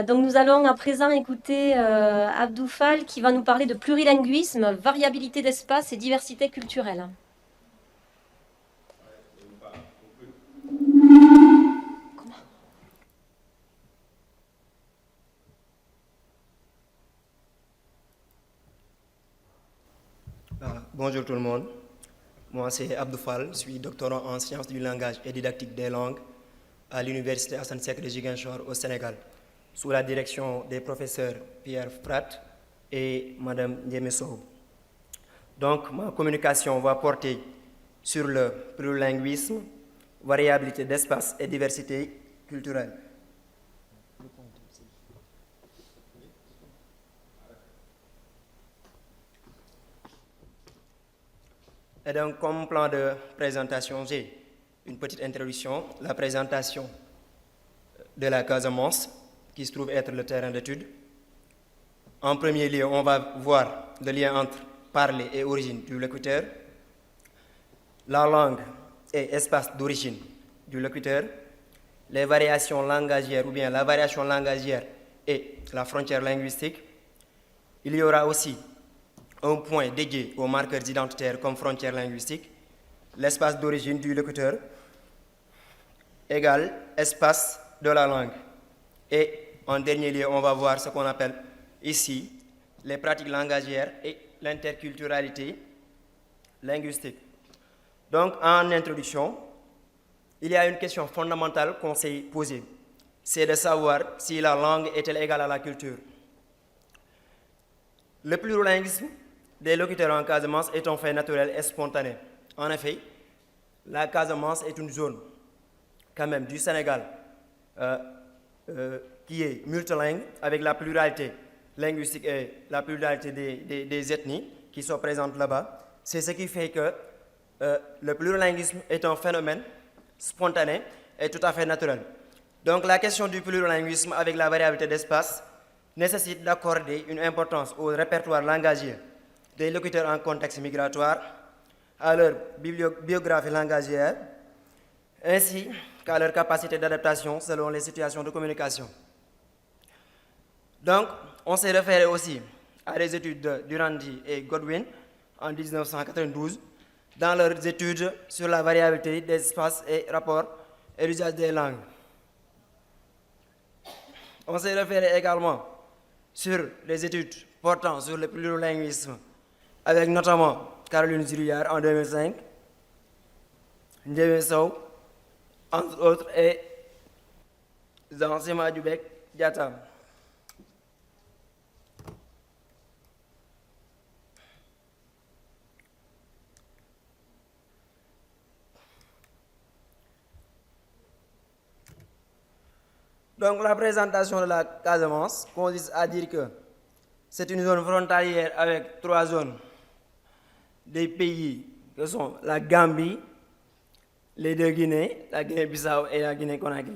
Donc nous allons à présent écouter Abdou Fall qui va nous parler de plurilinguisme, variabilité d'espace et diversité culturelle. Bonjour tout le monde, moi c'est Abdou Fall, je suis doctorant en sciences du langage et didactique des langues à l'université Assane Seck de Ziguinchor au Sénégal, sous la direction des professeurs Pierre Pratt et Madame Ndiémé Sow. Donc ma communication va porter sur le plurilinguisme, variabilité d'espace et diversité culturelle. Et donc, comme plan de présentation, j'ai une petite introduction, la présentation de la Casamance, qui se trouve être le terrain d'étude. En premier lieu, on va voir le lien entre parler et origine du locuteur, la langue et espace d'origine du locuteur, les variations langagières ou bien la variation langagière et la frontière linguistique. Il y aura aussi un point dédié aux marqueurs identitaires comme frontière linguistique, l'espace d'origine du locuteur égale espace de la langue. Et en dernier lieu, on va voir ce qu'on appelle ici les pratiques langagières et l'interculturalité linguistique. Donc, en introduction, il y a une question fondamentale qu'on s'est posée. C'est de savoir si la langue est-elle égale à la culture. Le plurilinguisme des locuteurs en Casamance est un fait naturel et spontané. En effet, la Casamance est une zone, quand même, du Sénégal qui est multilingue, avec la pluralité linguistique et la pluralité des ethnies qui sont présentes là-bas. C'est ce qui fait que le plurilinguisme est un phénomène spontané et tout à fait naturel. Donc la question du plurilinguisme avec la variabilité d'espace nécessite d'accorder une importance au répertoire langagier des locuteurs en contexte migratoire, à leur biographie langagière, ainsi qu'à leur capacité d'adaptation selon les situations de communication. Donc, on s'est référé aussi à des études de Durandi et Godwin en 1992 dans leurs études sur la variabilité des espaces et rapports et l'usage des langues. On s'est référé également sur les études portant sur le plurilinguisme avec notamment Caroline Zurillard en 2005, Ndiémé Sow, entre autres, et Zansima Dubek Diatta. Donc la présentation de la Casamance consiste à dire que c'est une zone frontalière avec trois zones des pays que sont la Gambie, les deux Guinées, la Guinée-Bissau et la Guinée-Conakry.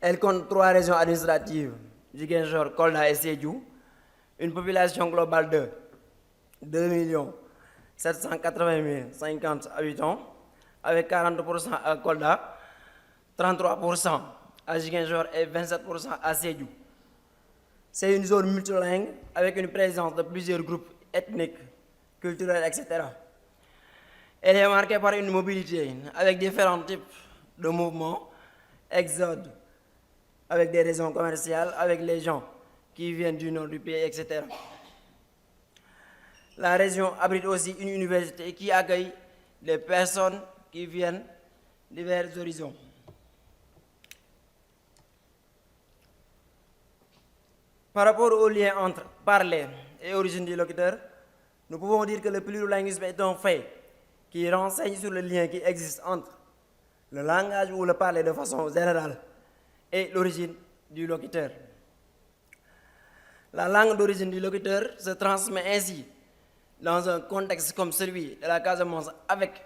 Elle compte trois régions administratives, Ziguinchor, Kolda et Sédhiou, une population globale de 2 780 050 habitants, avec 40% à Kolda, 33% à Ziguinchor et 27% à Sédhiou. C'est une zone multilingue avec une présence de plusieurs groupes ethniques, culturels, etc. Elle est marquée par une mobilité avec différents types de mouvements, exodes, avec des raisons commerciales, avec les gens qui viennent du nord du pays, etc. La région abrite aussi une université qui accueille des personnes qui viennent de divers horizons. Par rapport au lien entre parler et origine du locuteur, nous pouvons dire que le plurilinguisme est un fait qui renseigne sur le lien qui existe entre le langage ou le parler de façon générale et l'origine du locuteur. La langue d'origine du locuteur se transmet ainsi dans un contexte comme celui de la Casamance avec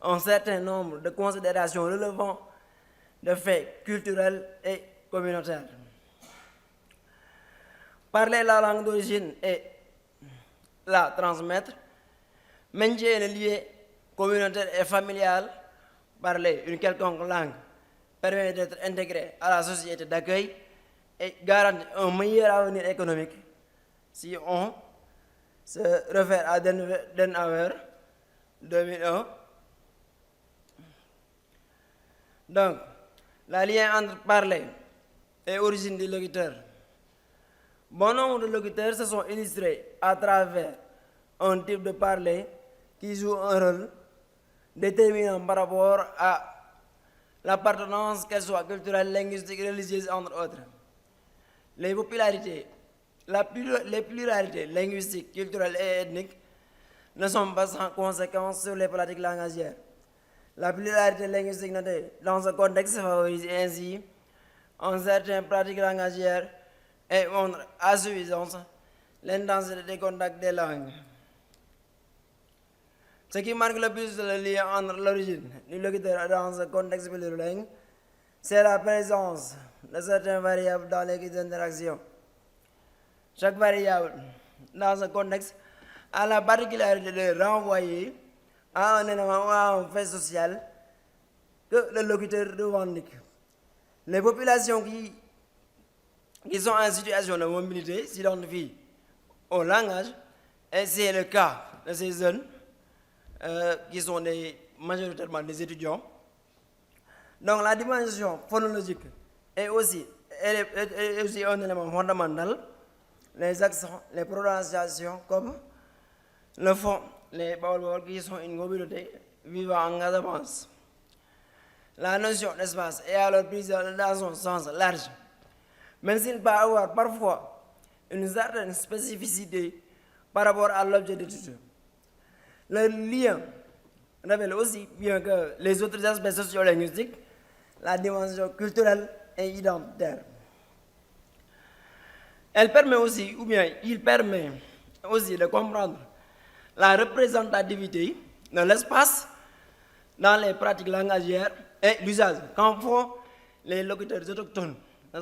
un certain nombre de considérations relevant de faits culturels et communautaires. Parler la langue d'origine et la transmettre, maintenir le lien communautaire et familial, parler une quelconque langue permet d'être intégré à la société d'accueil, et garantit un meilleur avenir économique si on se réfère à Denauer 2001. Donc, le lien entre parler et origine du locuteur. Bon nombre de locuteurs se sont illustrés à travers un type de parler qui joue un rôle déterminant par rapport à l'appartenance, qu'elle soit culturelle, linguistique, religieuse, entre autres. Les popularités, les pluralités linguistiques, culturelles et ethniques ne sont pas sans conséquence sur les pratiques langagières. La pluralité linguistique notée dans ce contexte favorise ainsi en certaines pratiques langagières et montre à suffisance l'intensité des contacts des langues. Ce qui marque le plus le lien entre l'origine du locuteur dans ce contexte plurilingue, c'est la présence de certaines variables dans les interactions. Chaque variable dans ce contexte a la particularité de renvoyer à un élément ou à un fait social que le locuteur revendique. Les populations qui sont en situation de mobilité s'identifient au langage, et c'est le cas de ces jeunes qui sont majoritairement des étudiants. Donc la dimension phonologique est aussi un élément fondamental. Les accents, les prononciations comme le font les Baol qui sont une communauté vivant en Casamance. La notion d'espace est alors prise dans son sens large, même s'il peut avoir parfois une certaine spécificité par rapport à l'objet d'étude. Le lien révèle aussi bien que les autres aspects sociolinguistiques, la dimension culturelle et identitaire. Il permet aussi de comprendre la représentativité de l'espace dans les pratiques langagières et l'usage qu'en font les locuteurs autochtones. En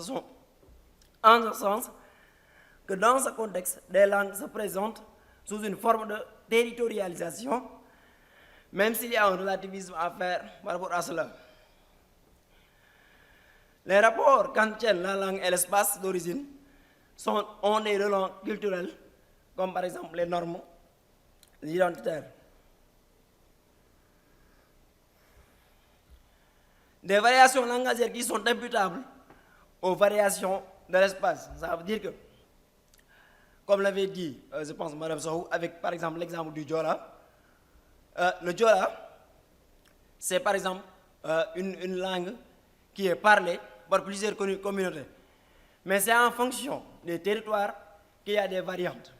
ce sens que dans ce contexte, des langues se présentent sous une forme de territorialisation, même s'il y a un relativisme à faire par rapport à cela. Les rapports qu'entraînent la langue et l'espace d'origine ont des relents culturels, comme par exemple les normes identitaires. Des variations langagières qui sont imputables aux variations de l'espace. Ça veut dire que, comme l'avait dit, je pense, Mme Sohou, avec par exemple l'exemple du Diola, le Diola, c'est par exemple une langue qui est parlée par plusieurs communautés. Mais c'est en fonction des territoires qu'il y a des variantes.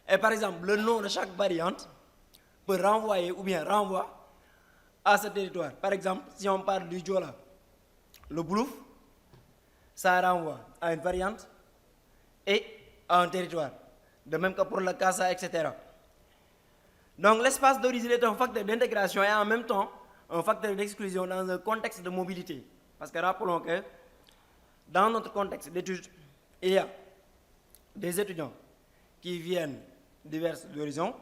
Et par exemple, le nom de chaque variante peut renvoyer ou bien renvoie à ce territoire. Par exemple, si on parle du Diola, le Boulouf, ça renvoie à une variante et à un territoire. De même que pour le Kassa, etc. Donc l'espace d'origine est un facteur d'intégration et en même temps un facteur d'exclusion dans un contexte de mobilité. Parce que rappelons que dans notre contexte d'études, il y a des étudiants qui viennent divers horizons.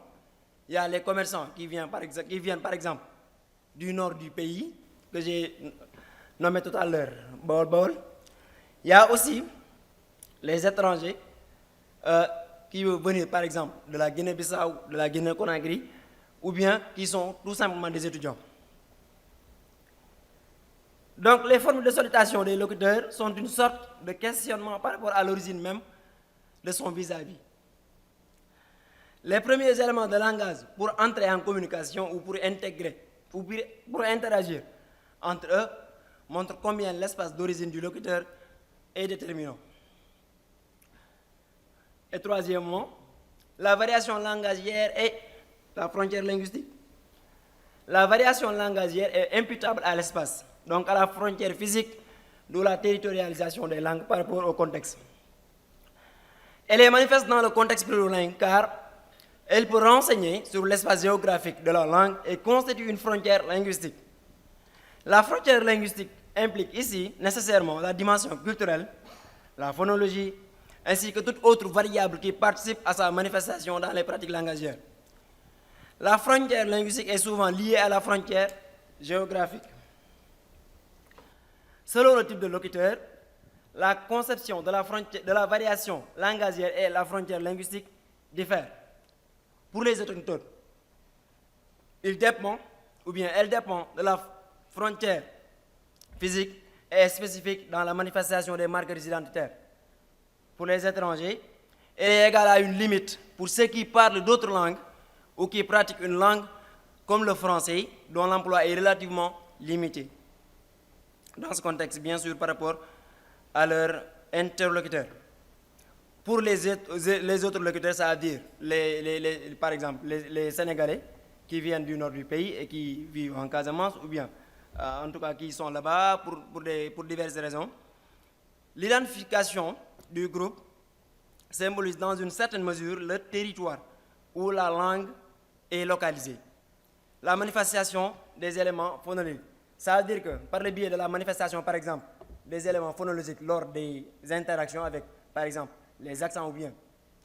Il y a les commerçants qui viennent par exemple du nord du pays, que j'ai nommé tout à l'heure, Baol. Il y a aussi les étrangers qui veulent venir par exemple de la Guinée-Bissau, de la Guinée-Conakry, ou bien qui sont tout simplement des étudiants. Donc les formes de salutation des locuteurs sont une sorte de questionnement par rapport à l'origine même de son vis-à-vis. Les premiers éléments de langage pour entrer en communication ou pour intégrer, ou pour interagir entre eux montrent combien l'espace d'origine du locuteur est déterminant. Et troisièmement, la variation langagière et la frontière linguistique. La variation langagière est imputable à l'espace, donc à la frontière physique, d'où la territorialisation des langues par rapport au contexte. Elle est manifeste dans le contexte plurilingue car elle peut renseigner sur l'espace géographique de la langue et constitue une frontière linguistique. La frontière linguistique implique ici nécessairement la dimension culturelle, la phonologie, ainsi que toute autre variable qui participe à sa manifestation dans les pratiques langagières. La frontière linguistique est souvent liée à la frontière géographique. Selon le type de locuteur, la conception de la variation langagière et la frontière linguistique diffèrent. Pour les autochtones, il dépend, ou bien elle dépend de la frontière physique et spécifique dans la manifestation des marqueurs identitaires. Pour les étrangers, elle est égale à une limite pour ceux qui parlent d'autres langues ou qui pratiquent une langue comme le français, dont l'emploi est relativement limité. Dans ce contexte, bien sûr, par rapport à leurs interlocuteurs. Pour les autres locuteurs, ça veut dire, par exemple, les Sénégalais qui viennent du nord du pays et qui vivent en Casamance, ou bien, en tout cas, qui sont là-bas pour diverses raisons. L'identification du groupe symbolise dans une certaine mesure le territoire où la langue est localisée. La manifestation des éléments phonologiques. Ça veut dire que par le biais de la manifestation, par exemple, des éléments phonologiques lors des interactions avec, par exemple, les accents ou bien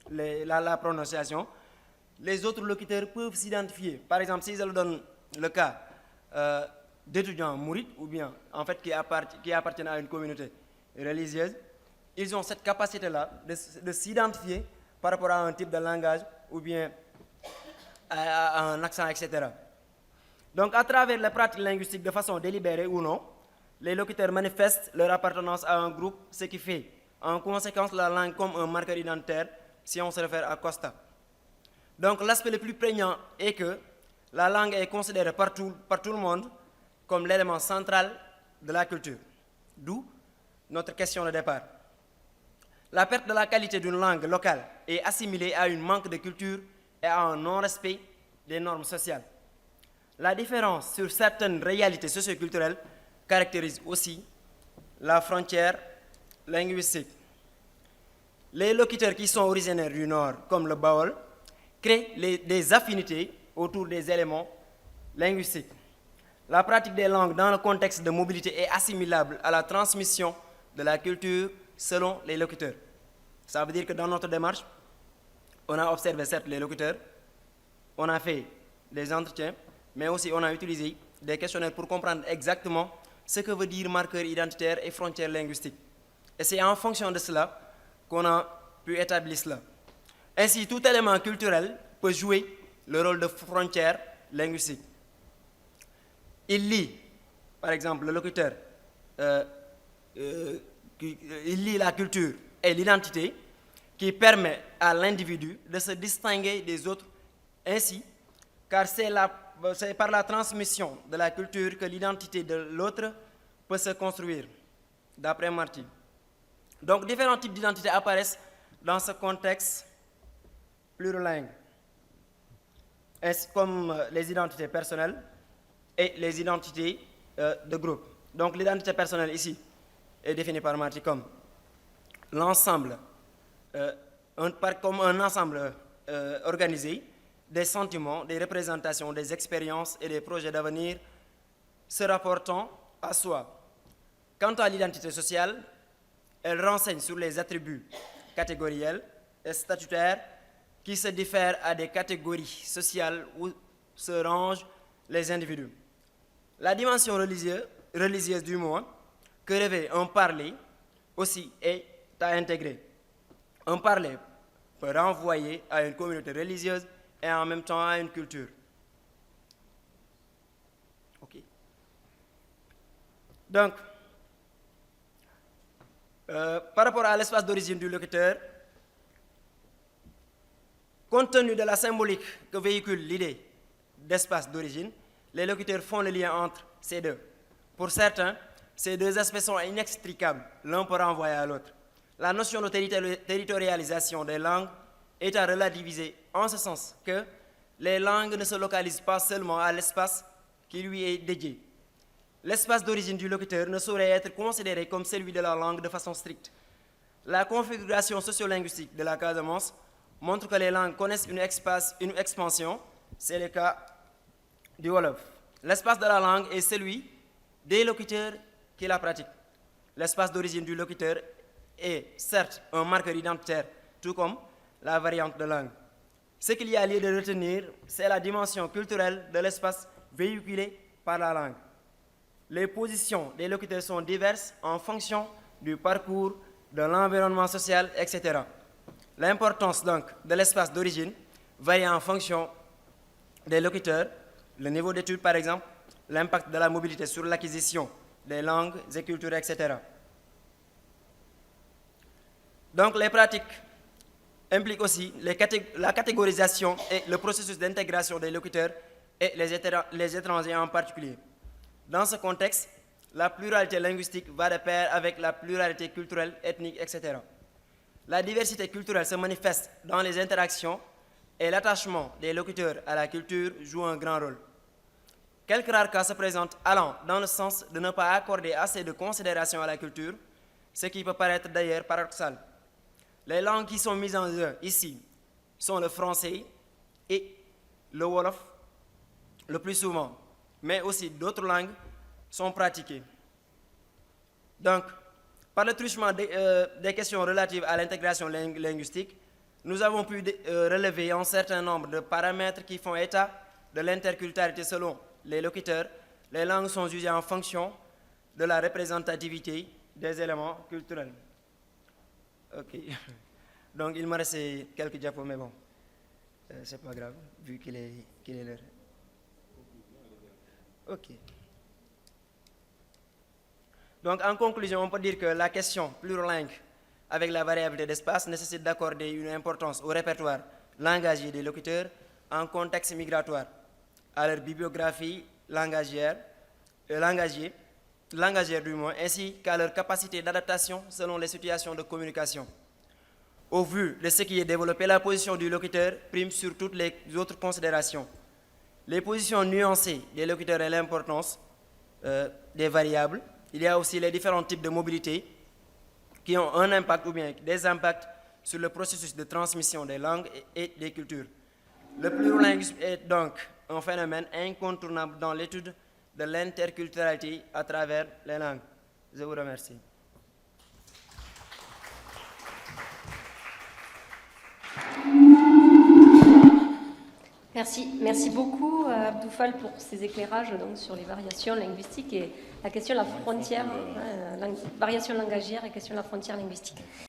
la prononciation, les autres locuteurs peuvent s'identifier. Par exemple, si je donne le cas d'étudiants mourides ou bien en fait qui appartiennent à une communauté religieuse, ils ont cette capacité-là de s'identifier par rapport à un type de langage ou bien à un accent, etc. Donc, à travers les pratiques linguistiques de façon délibérée ou non, les locuteurs manifestent leur appartenance à un groupe, ce qui fait en conséquence la langue comme un marqueur identitaire si on se réfère à Costa. Donc, l'aspect le plus prégnant est que la langue est considérée par tout le monde comme l'élément central de la culture. D'où notre question de départ. La perte de la qualité d'une langue locale est assimilée à un manque de culture et à un non-respect des normes sociales. La différence sur certaines réalités socioculturelles caractérise aussi la frontière linguistique. Les locuteurs qui sont originaires du Nord, comme le Baol, créent des affinités autour des éléments linguistiques. La pratique des langues dans le contexte de mobilité est assimilable à la transmission de la culture selon les locuteurs. Ça veut dire que dans notre démarche, on a observé certes les locuteurs, on a fait des entretiens, mais aussi on a utilisé des questionnaires pour comprendre exactement ce que veut dire marqueur identitaire et frontière linguistique. Et c'est en fonction de cela qu'on a pu établir cela. Ainsi, tout élément culturel peut jouer le rôle de frontière linguistique. Il lie, par exemple, le locuteur, il lie la culture et l'identité qui permet à l'individu de se distinguer des autres ainsi, car c'est par la transmission de la culture que l'identité de l'autre peut se construire, d'après Marty. Donc, différents types d'identités apparaissent dans ce contexte plurilingue, comme les identités personnelles et les identités de groupe. Donc, l'identité personnelle ici est définie par Marty comme l'ensemble, comme un ensemble organisé des sentiments, des représentations, des expériences et des projets d'avenir se rapportant à soi. Quant à l'identité sociale, elle renseigne sur les attributs catégoriels et statutaires qui se diffèrent à des catégories sociales où se rangent les individus. La dimension religieuse du mot que revêt un parler aussi est à intégrer. Un parler peut renvoyer à une communauté religieuse et en même temps à une culture. Ok. Donc, par rapport à l'espace d'origine du locuteur, compte tenu de la symbolique que véhicule l'idée d'espace d'origine, les locuteurs font le lien entre ces deux. Pour certains, ces deux aspects sont inextricables, l'un peut renvoyer à l'autre. La notion de territorialisation des langues est à relativiser en ce sens que les langues ne se localisent pas seulement à l'espace qui lui est dédié. L'espace d'origine du locuteur ne saurait être considéré comme celui de la langue de façon stricte. La configuration sociolinguistique de la Casamance montre que les langues connaissent une expansion, c'est le cas du Wolof. L'espace de la langue est celui des locuteurs qui la pratiquent. L'espace d'origine du locuteur est certes un marqueur identitaire, tout comme la variante de langue. Ce qu'il y a lieu de retenir, c'est la dimension culturelle de l'espace véhiculé par la langue. Les positions des locuteurs sont diverses en fonction du parcours, de l'environnement social, etc. L'importance donc de l'espace d'origine varie en fonction des locuteurs, le niveau d'études par exemple, l'impact de la mobilité sur l'acquisition des langues et cultures, etc. Donc les pratiques impliquent aussi la catégorisation et le processus d'intégration des locuteurs et les étrangers en particulier. Dans ce contexte, la pluralité linguistique va de pair avec la pluralité culturelle, ethnique, etc. La diversité culturelle se manifeste dans les interactions et l'attachement des locuteurs à la culture joue un grand rôle. Quelques rares cas se présentent allant dans le sens de ne pas accorder assez de considération à la culture, ce qui peut paraître d'ailleurs paradoxal. Les langues qui sont mises en jeu ici sont le français et le wolof le plus souvent, mais aussi d'autres langues sont pratiquées. Donc, par le truchement des questions relatives à l'intégration linguistique, nous avons pu relever un certain nombre de paramètres qui font état de l'interculturalité selon les locuteurs. Les langues sont jugées en fonction de la représentativité des éléments culturels. Ok. Donc, il me restait quelques diapos, mais bon, c'est pas grave, vu qu'il est l'heure. Ok. Donc, en conclusion, on peut dire que la question plurilingue avec la variabilité d'espace nécessite d'accorder une importance au répertoire langagier des locuteurs en contexte migratoire, à leur bibliographie langagière du moins, ainsi qu'à leur capacité d'adaptation selon les situations de communication. Au vu de ce qui est développé, la position du locuteur prime sur toutes les autres considérations. Les positions nuancées des locuteurs et l'importance des variables. Il y a aussi les différents types de mobilité qui ont un impact ou bien des impacts sur le processus de transmission des langues et des cultures. Le plurilinguisme est donc un phénomène incontournable dans l'étude de l'interculturalité à travers les langues. Je vous remercie. Merci beaucoup Abdoufal pour ces éclairages donc, sur les variations linguistiques et la question de la frontière, variation langagière et question de la frontière linguistique.